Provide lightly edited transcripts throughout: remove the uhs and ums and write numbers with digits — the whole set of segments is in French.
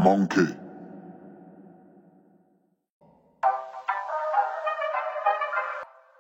Monkey.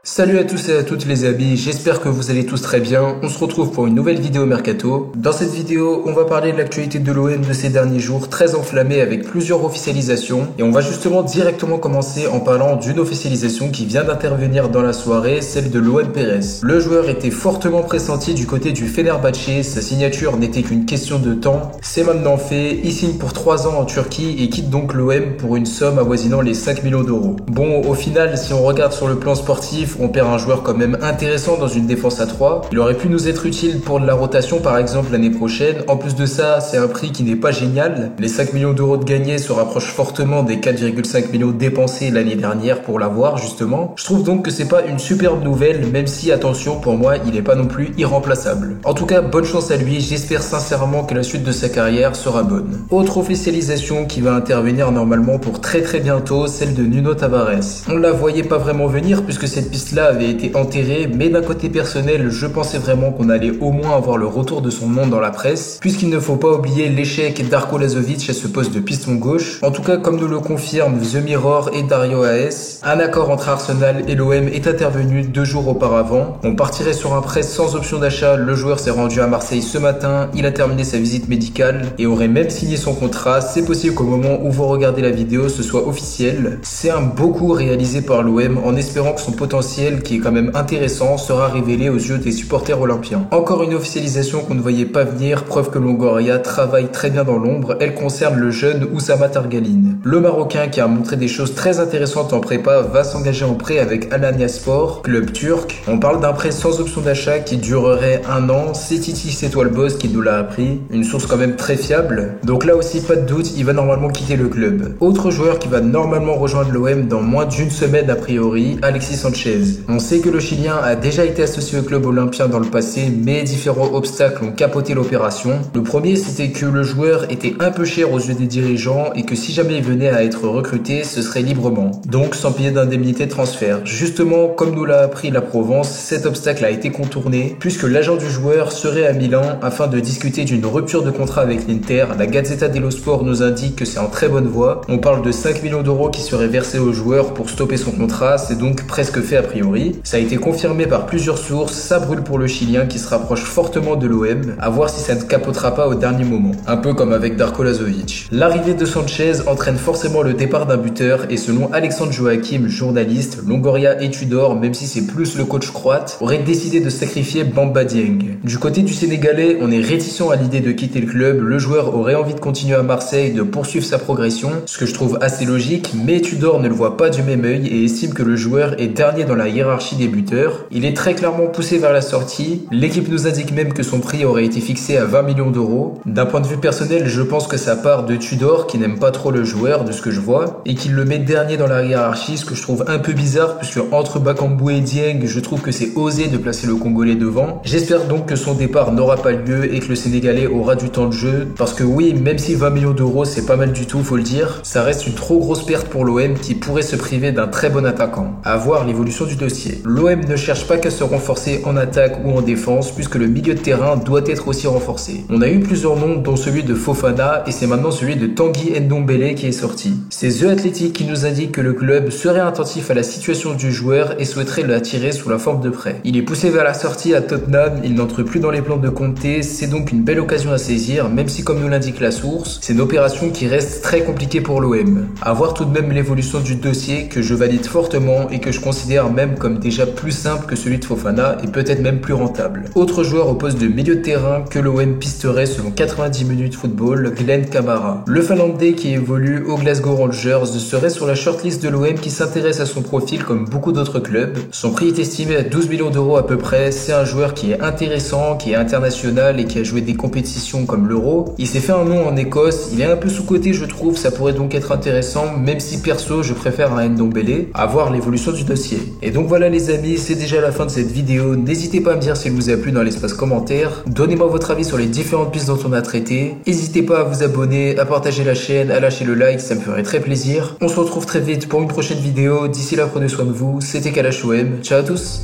Salut à tous et à toutes les amis, j'espère que vous allez tous très bien. On se retrouve pour une nouvelle vidéo Mercato. Dans cette vidéo, on va parler de l'actualité de l'OM de ces derniers jours, très enflammée avec plusieurs officialisations. Et on va justement directement commencer en parlant d'une officialisation qui vient d'intervenir dans la soirée, celle de l'OM Pérez. Le joueur était fortement pressenti du côté du Fenerbahçe, sa signature n'était qu'une question de temps. C'est maintenant fait, il signe pour 3 ans en Turquie et quitte donc l'OM pour une somme avoisinant les 5 millions d'euros. Bon, au final, si on regarde sur le plan sportif, on perd un joueur quand même intéressant dans une défense à 3. Il aurait pu nous être utile pour de la rotation par exemple l'année prochaine. En plus de ça, c'est un prix qui n'est pas génial. Les 5 millions d'euros de gagnés se rapprochent fortement des 4,5 millions dépensés l'année dernière pour l'avoir justement. Je trouve donc que c'est pas une superbe nouvelle, même si attention, pour moi, il n'est pas non plus irremplaçable. En tout cas, bonne chance à lui, j'espère sincèrement que la suite de sa carrière sera bonne. Autre officialisation qui va intervenir normalement pour très bientôt, celle de Nuno Tavares. On la voyait pas vraiment venir puisque cette piste là avait été enterré, mais d'un côté personnel, je pensais vraiment qu'on allait au moins avoir le retour de son nom dans la presse, puisqu'il ne faut pas oublier l'échec d'Darko Lazovic à ce poste de piston gauche. En tout cas, comme nous le confirment The Mirror et Dario AS, un accord entre Arsenal et l'OM est intervenu 2 jours auparavant. On partirait sur un prêt sans option d'achat, le joueur s'est rendu à Marseille ce matin, il a terminé sa visite médicale et aurait même signé son contrat. C'est possible qu'au moment où vous regardez la vidéo, ce soit officiel. C'est un beau coup réalisé par l'OM en espérant que son potentiel, qui est quand même intéressant, sera révélé aux yeux des supporters olympiens. Encore une officialisation qu'on ne voyait pas venir, preuve que Longoria travaille très bien dans l'ombre, elle concerne le jeune Oussama Targaline. Le Marocain qui a montré des choses très intéressantes en prépa va s'engager en prêt avec Alanyaspor, club turc. On parle d'un prêt sans option d'achat qui durerait 1 an, c'est Titi Setoile Boss qui nous l'a appris, une source quand même très fiable. Donc là aussi pas de doute, il va normalement quitter le club. Autre joueur qui va normalement rejoindre l'OM dans moins d'une semaine a priori, Alexis Sanchez. On sait que le Chilien a déjà été associé au club olympien dans le passé, mais différents obstacles ont capoté l'opération. Le premier, c'était que le joueur était un peu cher aux yeux des dirigeants et que si jamais il venait à être recruté, ce serait librement, donc sans payer d'indemnité de transfert. Justement, comme nous l'a appris la Provence, cet obstacle a été contourné puisque l'agent du joueur serait à Milan afin de discuter d'une rupture de contrat avec l'Inter. La Gazzetta dello Sport nous indique que c'est en très bonne voie. On parle de 5 millions d'euros qui seraient versés au joueur pour stopper son contrat, c'est donc presque fait a priori. Ça a été confirmé par plusieurs sources, ça brûle pour le Chilien qui se rapproche fortement de l'OM, à voir si ça ne capotera pas au dernier moment. Un peu comme avec Darko Lazovic. L'arrivée de Sanchez entraîne forcément le départ d'un buteur et selon Alexandre Joachim, journaliste, Longoria et Tudor, même si c'est plus le coach croate, aurait décidé de sacrifier Bamba Dieng. Du côté du Sénégalais, on est réticent à l'idée de quitter le club, le joueur aurait envie de continuer à Marseille, de poursuivre sa progression, ce que je trouve assez logique, mais Tudor ne le voit pas du même œil et estime que le joueur est dernier dans la hiérarchie des buteurs. Il est très clairement poussé vers la sortie. L'équipe nous indique même que son prix aurait été fixé à 20 millions d'euros. D'un point de vue personnel, je pense que ça part de Tudor qui n'aime pas trop le joueur de ce que je vois et qu'il le met dernier dans la hiérarchie, ce que je trouve un peu bizarre puisque entre Bakambu et Dieng, je trouve que c'est osé de placer le Congolais devant. J'espère donc que son départ n'aura pas lieu et que le Sénégalais aura du temps de jeu parce que oui, même si 20 millions d'euros c'est pas mal du tout, faut le dire, ça reste une trop grosse perte pour l'OM qui pourrait se priver d'un très bon attaquant. À voir l'évolution du dossier. L'OM ne cherche pas qu'à se renforcer en attaque ou en défense puisque le milieu de terrain doit être aussi renforcé. On a eu plusieurs noms dont celui de Fofana et c'est maintenant celui de Tanguy Ndombele qui est sorti. C'est The Athletic qui nous indique que le club serait attentif à la situation du joueur et souhaiterait l'attirer sous la forme de prêt. Il est poussé vers la sortie à Tottenham, il n'entre plus dans les plans de Conte, c'est donc une belle occasion à saisir même si comme nous l'indique la source, c'est une opération qui reste très compliquée pour l'OM. À voir tout de même l'évolution du dossier que je valide fortement et que je considère même comme déjà plus simple que celui de Fofana et peut-être même plus rentable. Autre joueur au poste de milieu de terrain que l'OM pisterait selon 90 minutes football, Glenn Kamara. Le Finlandais qui évolue au Glasgow Rangers serait sur la shortlist de l'OM qui s'intéresse à son profil comme beaucoup d'autres clubs. Son prix est estimé à 12 millions d'euros à peu près. C'est un joueur qui est intéressant, qui est international et qui a joué des compétitions comme l'Euro. Il s'est fait un nom en Écosse, il est un peu sous-coté je trouve, ça pourrait donc être intéressant même si perso je préfère un Ndombele. À voir l'évolution du dossier. Et donc voilà les amis, c'est déjà la fin de cette vidéo. N'hésitez pas à me dire s'il vous a plu dans l'espace commentaire. Donnez-moi votre avis sur les différentes pistes dont on a traité. N'hésitez pas à vous abonner, à partager la chaîne, à lâcher le like, ça me ferait très plaisir. On se retrouve très vite pour une prochaine vidéo. D'ici là, prenez soin de vous. C'était KLHOM. Ciao à tous.